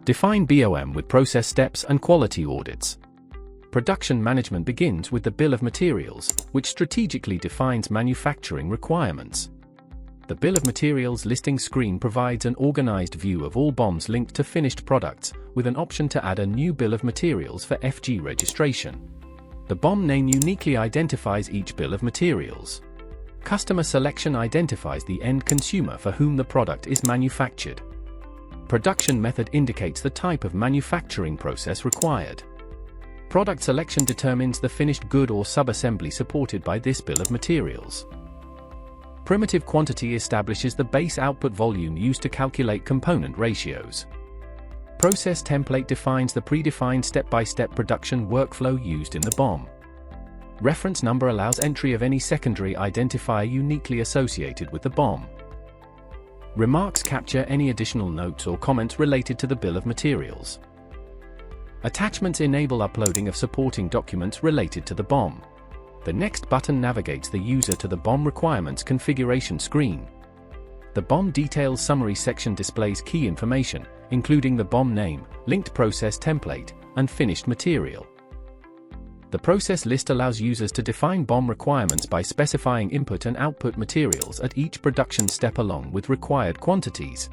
Define BOM with process steps and quality audits. Production management begins with the bill of materials, which strategically defines manufacturing requirements. The bill of materials listing screen provides an organized view of all BOMs linked to finished products, with an option to add a new bill of materials for FG registration. The BOM name uniquely identifies each bill of materials. Customer selection identifies the end consumer for whom the product is manufactured. Production method indicates the type of manufacturing process required. Product selection determines the finished good or subassembly supported by this bill of materials. Primitive quantity establishes the base output volume used to calculate component ratios. Process template defines the predefined step-by-step production workflow used in the BOM. Reference number allows entry of any secondary identifier uniquely associated with the BOM. Remarks capture any additional notes or comments related to the bill of materials. Attachments enable uploading of supporting documents related to the BOM. The next button navigates the user to the BOM requirements configuration screen. The BOM details summary section displays key information, including the BOM name, linked process template, and finished material. The process list allows users to define BOM requirements by specifying input and output materials at each production step along with required quantities.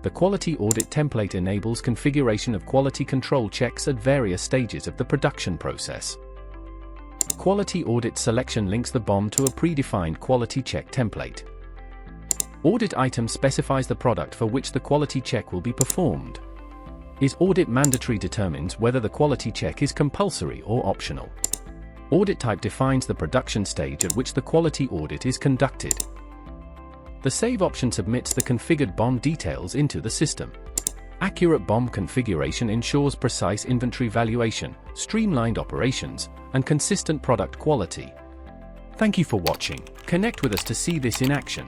The quality audit template enables configuration of quality control checks at various stages of the production process. Quality audit selection links the BOM to a predefined quality check template. Audit item specifies the product for which the quality check will be performed. Is audit mandatory determines whether the quality check is compulsory or optional. Audit type defines the production stage at which the quality audit is conducted. The Save option submits the configured BOM details into the system. Accurate BOM configuration ensures precise inventory valuation, streamlined operations, and consistent product quality. Thank you for watching. Connect with us to see this in action.